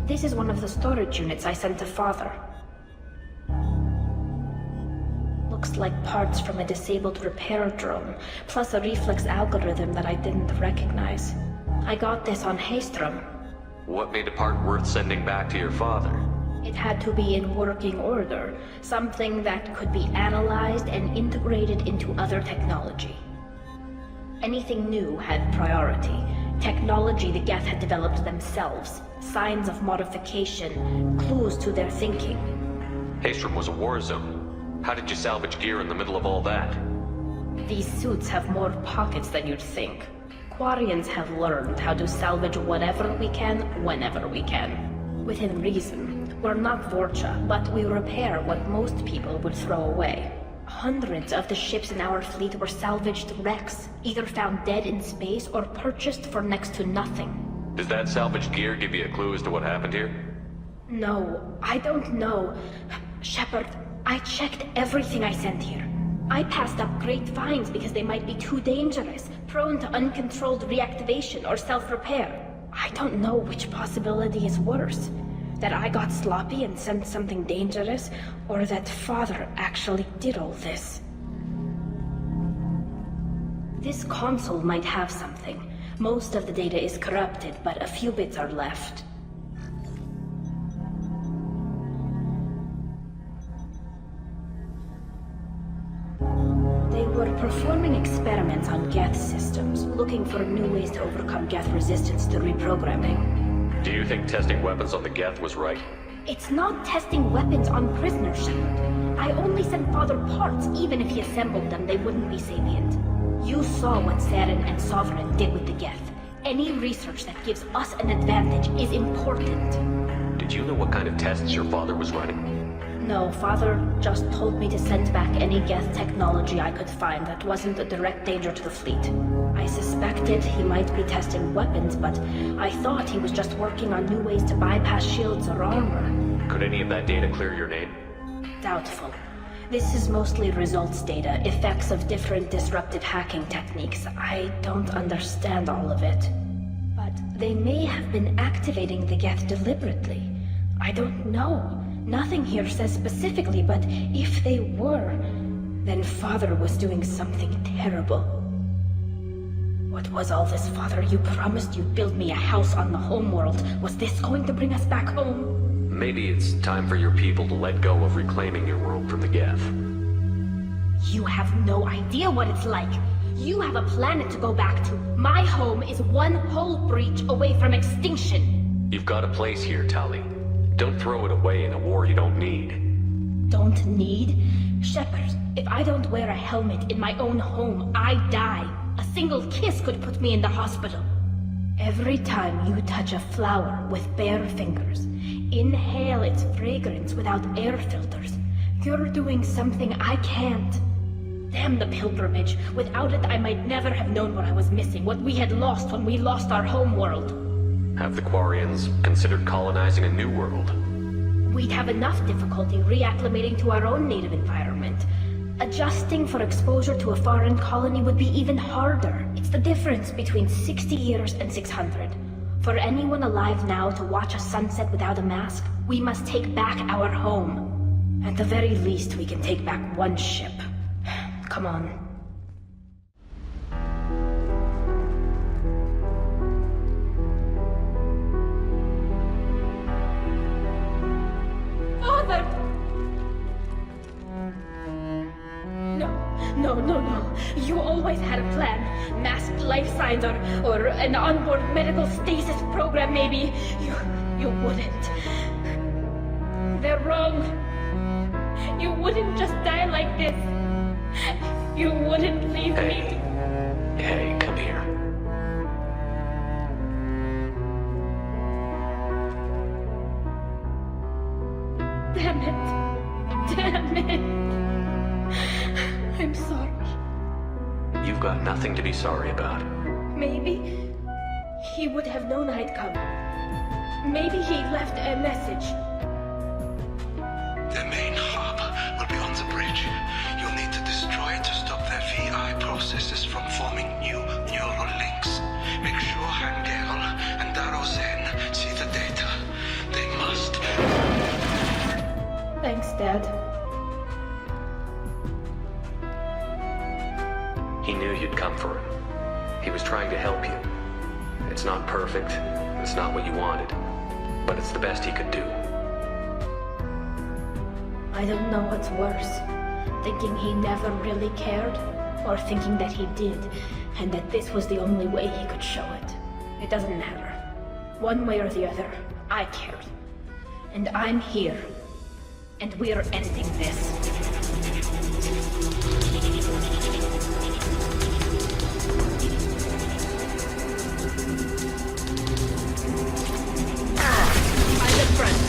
This is one of the storage units I sent to Father. Looks like parts from a disabled repair drone, plus a reflex algorithm that I didn't recognize. I got this on Haystrom. What made a part worth sending back to your father? It had to be in working order, something that could be analyzed and integrated into other technology. Anything new had priority. Technology the Geth had developed themselves, signs of modification, clues to their thinking. Haystrom was a war zone. How did you salvage gear in the middle of all that? These suits have more pockets than you'd think. Quarians have learned how to salvage whatever we can, whenever we can. Within reason. We're not Vorcha, but we repair what most people would throw away. Hundreds of the ships in our fleet were salvaged wrecks, either found dead in space or purchased for next to nothing. Does that salvaged gear give you a clue as to what happened here? No, I don't know. Shepard, I checked everything I sent here. I passed up great finds because they might be too dangerous, prone to uncontrolled reactivation or self-repair. I don't know which possibility is worse. That I got sloppy and sent something dangerous, or that Father actually did all this. This console might have something. Most of the data is corrupted, but a few bits are left. They were performing experiments on Geth systems, looking for new ways to overcome Geth resistance to reprogramming. Do you think testing weapons on the Geth was right? It's not testing weapons on prisoners, Shepard. I only sent Father parts. Even if he assembled them, they wouldn't be sapient. You saw what Saren and Sovereign did with the Geth. Any research that gives us an advantage is important. Did you know what kind of tests your father was running? No, Father just told me to send back any Geth technology I could find that wasn't a direct danger to the fleet. I suspected he might be testing weapons, but I thought he was just working on new ways to bypass shields or armor. Could any of that data clear your name? Doubtful. This is mostly results data, effects of different disruptive hacking techniques. I don't understand all of it. But they may have been activating the Geth deliberately. I don't know. Nothing here says specifically, but if they were, then Father was doing something terrible. What was all this, Father? You promised you'd build me a house on the homeworld. Was this going to bring us back home? Maybe it's time for your people to let go of reclaiming your world from the Geth. You have no idea what it's like. You have a planet to go back to. My home is one hull breach away from extinction. You've got a place here, Tali. Don't throw it away in a war you don't need. Don't need? Shepard, if I don't wear a helmet in my own home, I die. A single kiss could put me in the hospital. Every time you touch a flower with bare fingers, inhale its fragrance without air filters, you're doing something I can't. Damn the pilgrimage. Without it, I might never have known what I was missing, what we had lost when we lost our home world. Have the Quarians considered colonizing a new world? We'd have enough difficulty reacclimating to our own native environment. Adjusting for exposure to a foreign colony would be even harder. It's the difference between 60 years and 600. For anyone alive now to watch a sunset without a mask, we must take back our home. At the very least, we can take back one ship. Come on. No. You always had a plan. Masked life signs or an onboard medical stasis program, maybe. You wouldn't. They're wrong. You wouldn't just die like this. You wouldn't leave me. Hey, come here. Damn it. I'm sorry. You've got nothing to be sorry about. Maybe he would have known I'd come. Maybe he left a message. The main hub will be on the bridge processes from forming new neural links. Make sure Hangel and Darozen see the data. They must. Thanks, Dad. He knew you'd come for him. He was trying to help you. It's not perfect. It's not what you wanted. But it's the best he could do. I don't know what's worse. Thinking he never really cared, or thinking that he did, and that this was the only way he could show it. It doesn't matter. One way or the other, I cared. And I'm here. And we're ending this. I'm in front.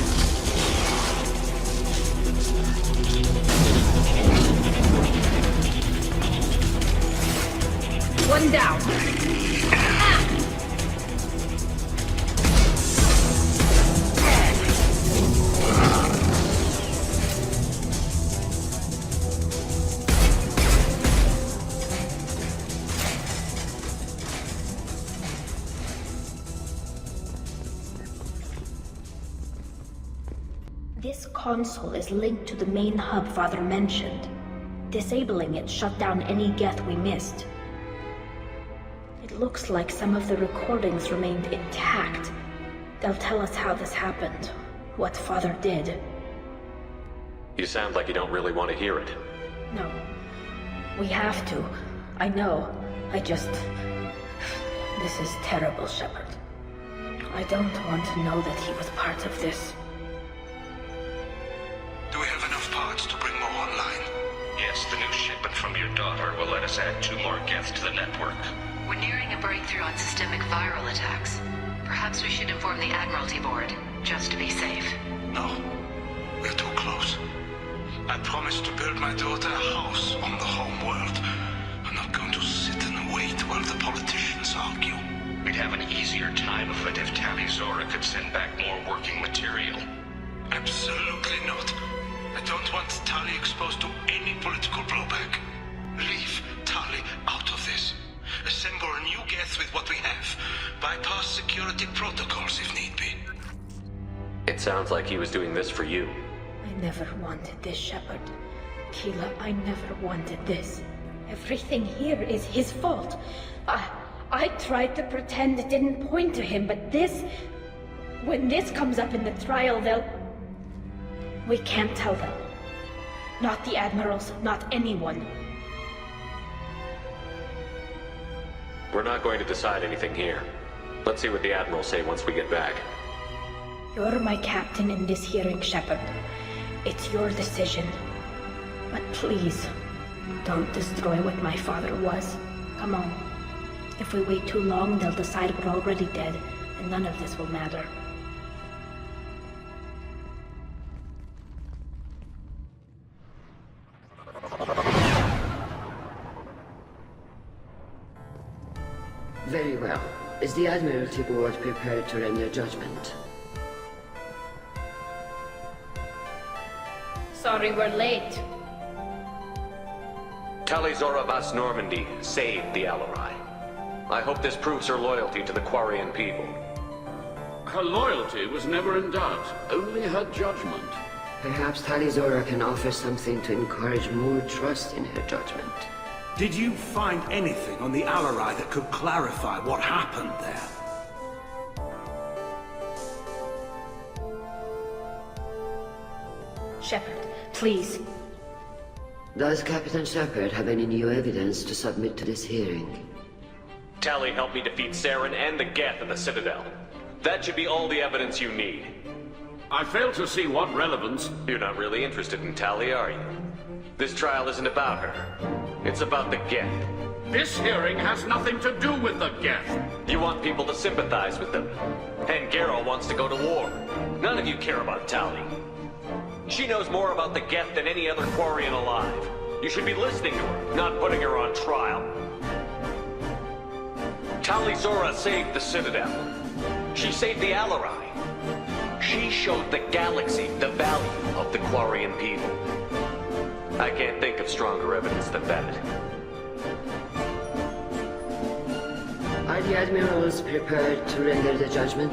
One down. This console is linked to the main hub Father mentioned. Disabling it shut down any geth we missed. It looks like some of the recordings remained intact. They'll tell us how this happened, what Father did. You sound like you don't really want to hear it. No. We have to. I know. This is terrible, Shepard. I don't want to know that he was part of this. Do we have enough parts to bring more online? Yes, the new shipment from your daughter will let us add 2 more geths to the network. We're nearing a breakthrough on systemic viral attacks. Perhaps we should inform the Admiralty Board, just to be safe. No. We're too close. I promised to build my daughter a house on the home world. I'm not going to sit and wait while the politicians argue. We'd have an easier time of it if Tali Zora could send back more working material. Absolutely not. I don't want Tali exposed to any political blowback. Leave Tali out of this. Assemble a new geth with what we have. Bypass security protocols if need be. It sounds like he was doing this for you. I never wanted this, Shepard. Keela, I never wanted this. Everything here is his fault. I tried to pretend it didn't point to him, but this... When this comes up in the trial, they'll... We can't tell them. Not the Admirals, not anyone. We're not going to decide anything here. Let's see what the Admirals say once we get back. You're my captain in this hearing, Shepard. It's your decision. But please, don't destroy what my father was. Come on. If we wait too long, they'll decide we're already dead, and none of this will matter. Very well. Is the Admiralty Board prepared to render judgment? Sorry we're late. Tali Zora Vas Normandy saved the Alarai. I hope this proves her loyalty to the Quarian people. Her loyalty was never in doubt, only her judgment. Perhaps Tali Zora can offer something to encourage more trust in her judgment. Did you find anything on the Alarai that could clarify what happened there? Shepard, please. Does Captain Shepard have any new evidence to submit to this hearing? Tali helped me defeat Saren and the Geth at the Citadel. That should be all the evidence you need. I fail to see what relevance... You're not really interested in Tali, are you? This trial isn't about her. It's about the Geth. This hearing has nothing to do with the Geth. You want people to sympathize with them. And Garrow wants to go to war. None of you care about Tali. She knows more about the Geth than any other Quarian alive. You should be listening to her, not putting her on trial. Tali Zora saved the Citadel. She saved the Alarai. She showed the galaxy the value of the Quarian people. I can't think of stronger evidence than that. Are the admirals prepared to render the judgment?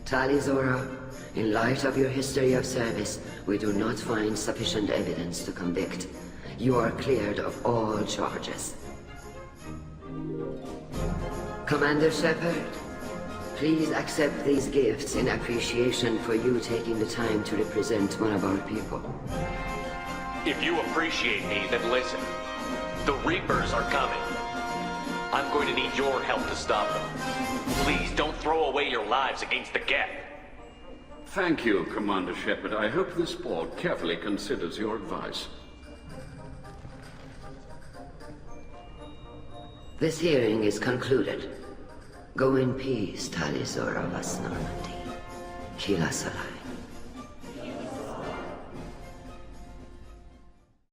Tali Zora, in light of your history of service, we do not find sufficient evidence to convict. You are cleared of all charges. Commander Shepard, please accept these gifts in appreciation for you taking the time to represent one of our people. If you appreciate me, then listen. The Reapers are coming. I'm going to need your help to stop them. Please don't throw away your lives against the Geth. Thank you, Commander Shepard. I hope this board carefully considers your advice. This hearing is concluded. Go in peace, Tali Zora vas Normandy. Kila Salai.